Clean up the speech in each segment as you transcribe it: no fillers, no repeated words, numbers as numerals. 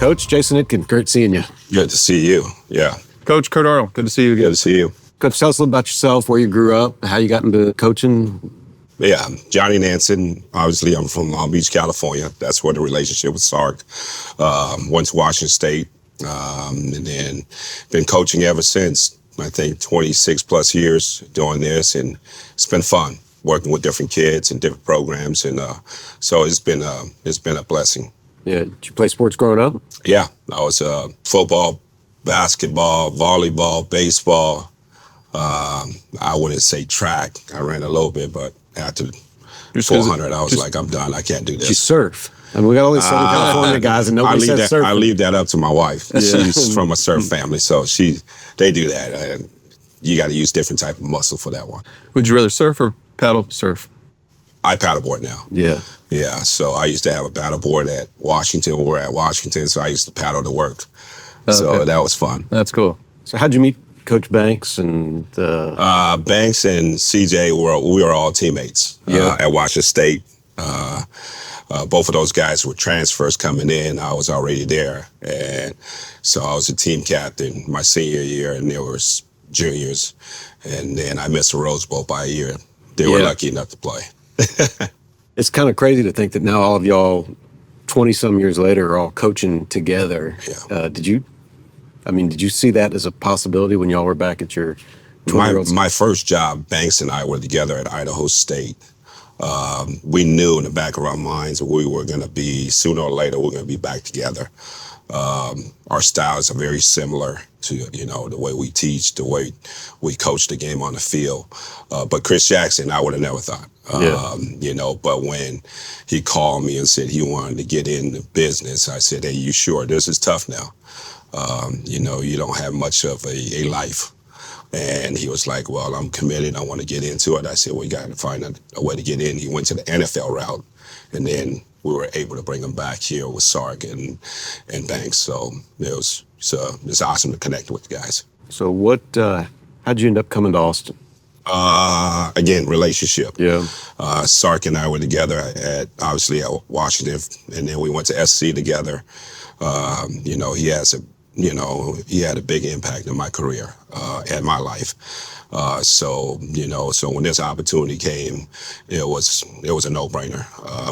Coach Jason Itkin, great seeing you. Good to see you. Yeah. Coach Kurt Arnold, good to see you again. Good to see you. Coach, tell us a little about yourself, where you grew up, how you got into coaching. Yeah, Johnny Nansen. Obviously, I'm from Long Beach, California. That's where the relationship with Sark. Went to Washington State, and then been coaching ever since. I think 26 plus years doing this, and it's been fun working with different kids and different programs, and so it's been a blessing. Yeah, did you play sports growing up? Yeah, I was football, basketball, volleyball, baseball. I wouldn't say track. I ran a little bit, but after 400, I was like, I'm done. I can't do this. Did you surf? I mean, we got all these Southern California guys, and nobody says surfing. I leave that up to my wife. Yeah. She's from a surf family, so they do that. You got to use different type of muscle for that one. Would you rather surf or paddle surf? I paddleboard now. Yeah. Yeah, so I used to have a paddleboard at Washington. We were at Washington, so I used to paddle to work. So that was fun. That's cool. So how'd you meet Coach Banks and Banks and CJ we were all teammates at Washington State. Both of those guys were transfers coming in. I was already there, and so I was a team captain my senior year, and there was juniors, and then I missed the Rose Bowl by a year. They were lucky enough to play. It's kind of crazy to think that now all of y'all, 20-some years later, are all coaching together. Yeah. Did you see that as a possibility when y'all were back at your 20-year-olds? My first job, Banks and I were together at Idaho State. We knew in the back of our minds we were going to be, sooner or later, we're going to be back together. Our styles are very similar to, the way we teach, the way we coach the game on the field. But Chris Jackson, I would have never thought. But when he called me and said he wanted to get into business, I said, hey, you sure? This is tough now. You don't have much of a life. And he was like, well, I'm committed. I want to get into it. I said, we got to find a way to get in. He went to the NFL route, and then we were able to bring him back here with Sark and Banks. So it's awesome to connect with the guys. So how'd you end up coming to Austin? Again, relationship. Yeah. Sark and I were together at Washington, and then we went to SC together. He had a big impact in my career, and my life. So when this opportunity came, it was a no-brainer.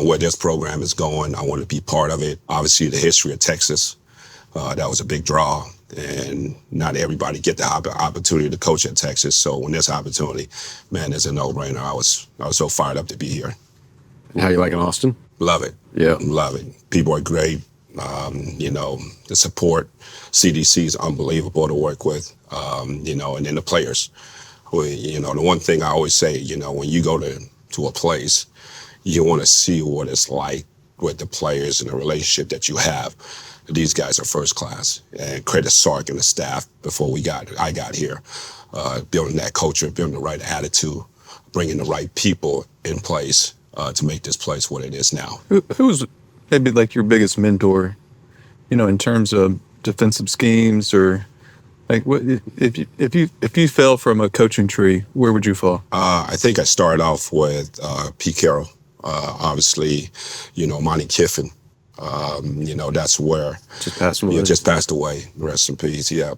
Where this program is going, I want to be part of it. Obviously, the history of Texas, that was a big draw, and not everybody get the opportunity to coach at Texas. So when this opportunity, man, it's a no-brainer. I was so fired up to be here. And how you liking Austin? Love it. Yeah. Love it. People are great. The support, CDC is unbelievable to work with, and then the players. The one thing I always say, when you go to a place, you want to see what it's like with the players and the relationship that you have. These guys are first class, and credit Sark and the staff before I got here, building that culture, building the right attitude, bringing the right people in place to make this place what it is now. Who's maybe like your biggest mentor, in terms of defensive schemes, or like what if you fell from a coaching tree, where would you fall? I think I started off with Pete Carroll. Obviously, Monte Kiffin. That's where just passed away. Rest in peace. Yeah.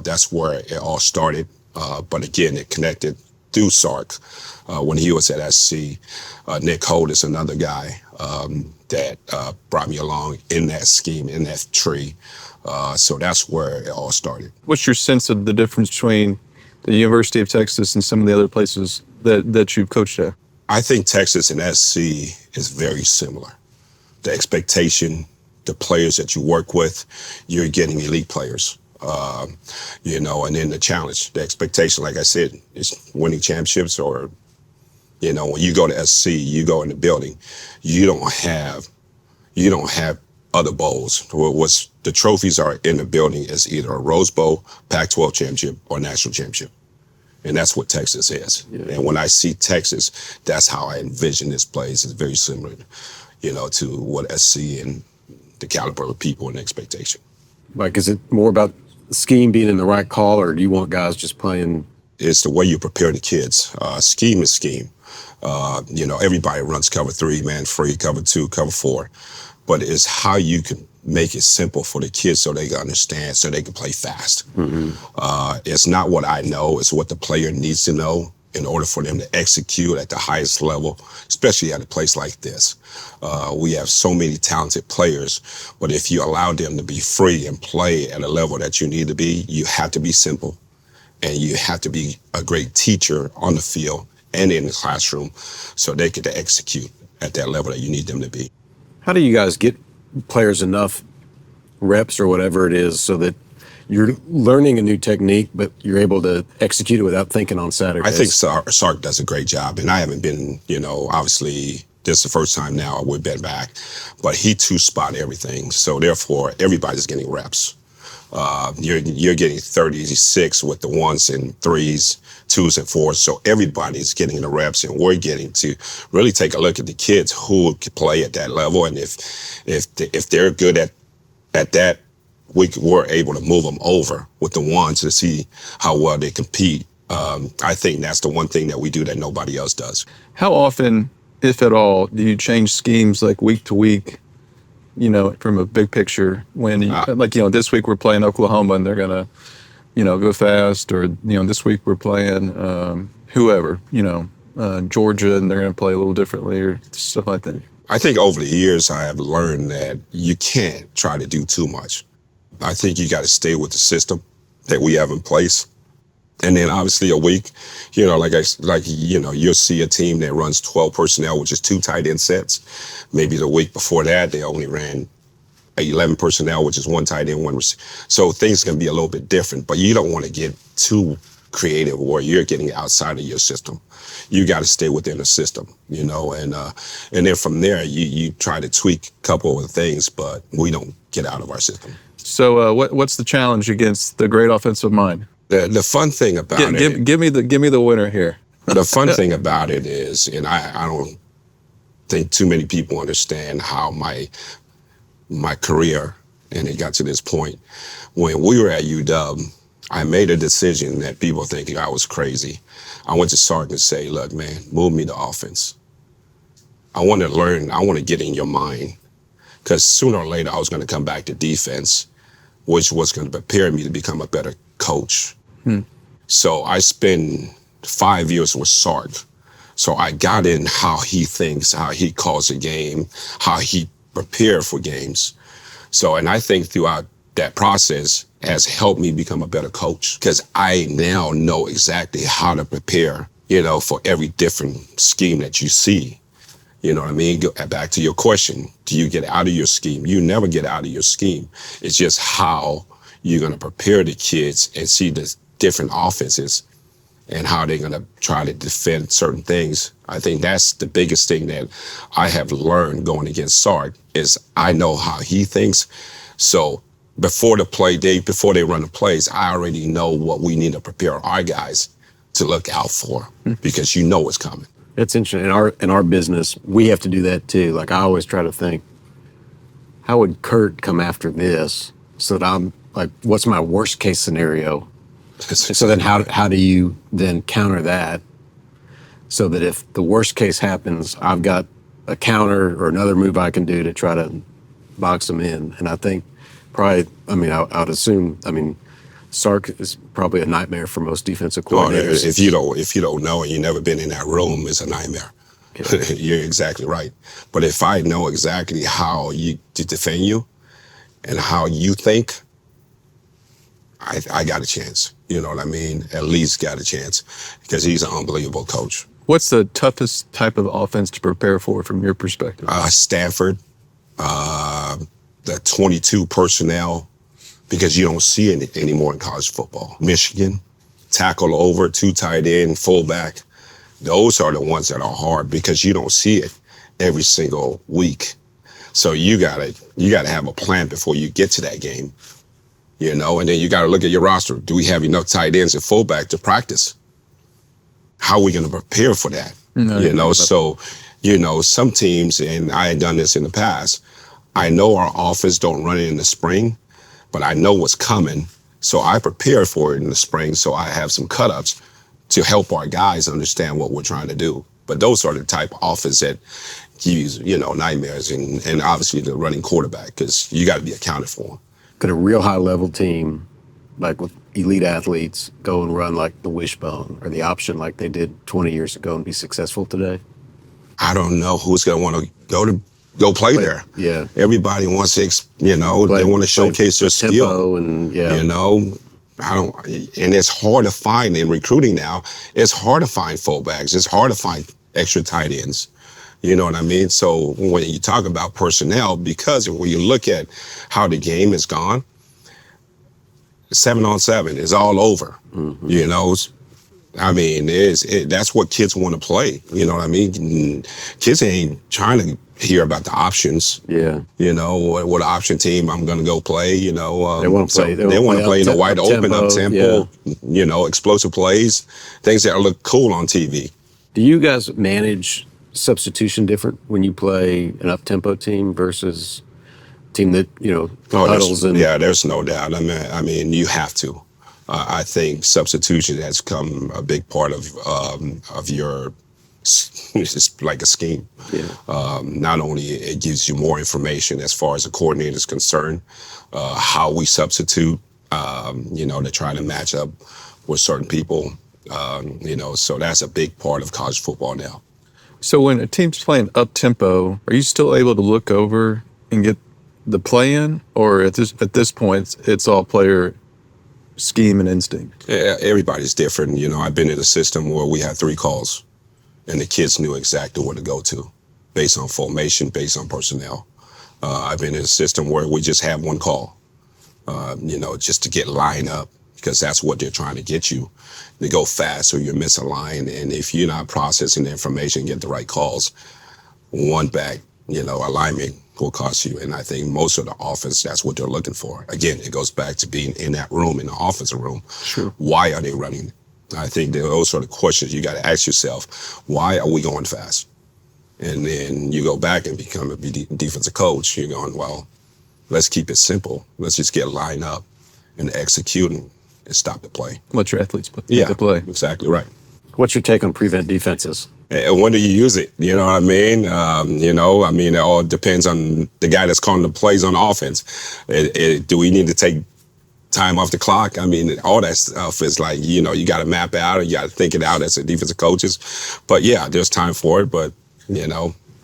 That's where it all started. But again, it connected through Sark when he was at SC. Nick Holt is another guy that brought me along in that scheme, in that tree. So that's where it all started. What's your sense of the difference between the University of Texas and some of the other places that you've coached at? I think Texas and SC is very similar. The expectation, the players that you work with, you're getting elite players. And then the challenge, the expectation, like I said, is winning championships. Or, when you go to SC, you go in the building, you don't have other bowls. What's the trophies are in the building is either a Rose Bowl, Pac-12 championship, or national championship. And that's what Texas is. Yeah. And when I see Texas, that's how I envision this place. It's very similar, to what SC and the caliber of people and expectation. Like, is it more about the scheme being in the right call, or do you want guys just playing? It's the way you prepare the kids. Scheme is scheme. Everybody runs cover 3, man free, cover 2, cover 4. But it's how you can make it simple for the kids so they can understand, so they can play fast. It's not what I know, it's what the player needs to know in order for them to execute at the highest level, especially at a place like this. We have so many talented players, but if you allow them to be free and play at a level that you need to be, you have to be simple, and you have to be a great teacher on the field and in the classroom so they can execute at that level that you need them to be. How do you guys get players enough reps or whatever it is so that you're learning a new technique, but you're able to execute it without thinking on Saturdays? I think Sark does a great job, and I haven't been, obviously this is the first time now we've been back, but he two-spot everything. So therefore, everybody's getting reps. You're getting 36 with the ones and threes, twos and fours. So everybody's getting the reps, and we're getting to really take a look at the kids who can play at that level. And if they're good at that, we're able to move them over with the ones to see how well they compete. I think that's the one thing that we do that nobody else does. How often, if at all, do you change schemes like week to week? From a big picture, when this week we're playing Oklahoma and they're gonna, go fast, or this week we're playing whoever, Georgia, and they're gonna play a little differently or stuff like that. I think over the years I have learned that you can't try to do too much. I think you got to stay with the system that we have in place. And then obviously a week, you'll see a team that runs 12 personnel, which is 2 tight end sets. Maybe the week before that, they only ran 11 personnel, which is 1 tight end, 1 receiver. So things can be a little bit different, but you don't want to get too creative where you're getting outside of your system. You got to stay within the system, and then from there, you try to tweak a couple of things, but we don't get out of our system. So what's the challenge against the great offensive mind? The fun thing about it, give me the winner here. The fun thing about it is, and I don't think too many people understand how my career, and it got to this point, when we were at UW, I made a decision that people think I was crazy. I went to Sark and say, look, man, move me to offense. I want to learn, I want to get in your mind, because sooner or later I was going to come back to defense, which was going to prepare me to become a better coach. So I spent 5 years with Sark. So I got in how he thinks, how he calls a game, how he prepared for games. So, and I think throughout that process has helped me become a better coach, because I now know exactly how to prepare, for every different scheme that you see. You know what I mean? Back to your question, do you get out of your scheme? You never get out of your scheme. It's just how you're going to prepare the kids and see the different offenses and how they're going to try to defend certain things. I think that's the biggest thing that I have learned going against Sark, is I know how he thinks. So before they run the plays, I already know what we need to prepare our guys to look out for, because you know it's coming. It's interesting. In our business, we have to do that too. Like, I always try to think, how would Kurt come after this? So that I'm like, what's my worst case scenario? So then how do you then counter that, so that if the worst case happens, I've got a counter or another move I can do to try to box them in? And I think probably, I would assume, Sark is probably a nightmare for most defensive coordinators. If you don't know and you've never been in that room, it's a nightmare. Okay. You're exactly right. But if I know exactly how to defend you and how you think, I got a chance. You know what I mean? At least got a chance, because he's an unbelievable coach. What's the toughest type of offense to prepare for from your perspective? Stanford, the 22 personnel, because you don't see it anymore in college football. Michigan, tackle over, 2 tight end, fullback. Those are the ones that are hard, because you don't see it every single week. So you gotta have a plan before you get to that game. And then you got to look at your roster. Do we have enough tight ends and fullback to practice? How are we going to prepare for that? Some teams, and I had done this in the past, I know our offense don't run it in the spring, but I know what's coming. So I prepare for it in the spring. So I have some cut-ups to help our guys understand what we're trying to do. But those are the type of offense that give you, nightmares, and obviously the running quarterback, because you got to be accounted for. Could a real high level team, like with elite athletes, go and run like the wishbone or the option like they did 20 years ago and be successful today? I don't know who's going to want to go play there. Yeah. Everybody wants to, they want to showcase their skill. And and it's hard to find in recruiting now. It's hard to find fullbacks. It's hard to find extra tight ends. You know what I mean? So when you talk about personnel, because when you look at how the game has gone, 7-on-7 is all over. I mean, that's what kids want to play. You know what I mean? Kids ain't trying to hear about the options. Yeah. What option team I'm going to go play. They want to play. They want to play in the wide open, up tempo. Yeah. Explosive plays, things that look cool on TV. Do you guys manage substitution different when you play an up tempo team versus a team that huddles? There's no doubt. I mean, you have to. I think substitution has become a big part of your. It's like a scheme. Yeah. Not only it gives you more information as far as the coordinator is concerned, how we substitute, to try to match up with certain people. So that's a big part of college football now. So when a team's playing up tempo, are you still able to look over and get the play in, or at this point it's all player scheme and instinct? Yeah, everybody's different. I've been in a system where we had 3 calls, and the kids knew exactly where to go to, based on formation, based on personnel. I've been in a system where we just have 1 call, just to get lined up, because that's what they're trying to get you. They go fast or you're misaligned, and if you're not processing the information, get the right calls, 1 back, alignment will cost you. And I think most of the offense, that's what they're looking for. Again, it goes back to being in that room, in the offensive room. Sure. Why are they running? I think those are the questions you got to ask yourself. Why are we going fast? And then you go back and become a defensive coach. You're going, well, let's keep it simple. Let's just get lined up and execute and stop the play. Let your athletes play the play. Exactly right. What's your take on prevent defenses? And when do you use it? You know what I mean? It all depends on the guy that's calling the plays on offense. Do we need to take time off the clock? I mean, all that stuff is like, you got to map it out, or you got to think it out as a defensive coaches. But yeah, there's time for it. But,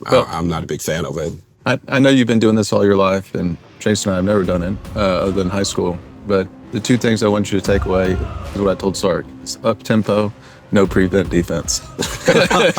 I'm not a big fan of it. I know you've been doing this all your life, and Jason and I have never done it other than high school. But the 2 things I want you to take away is what I told Sark. It's up tempo, no prevent defense. That's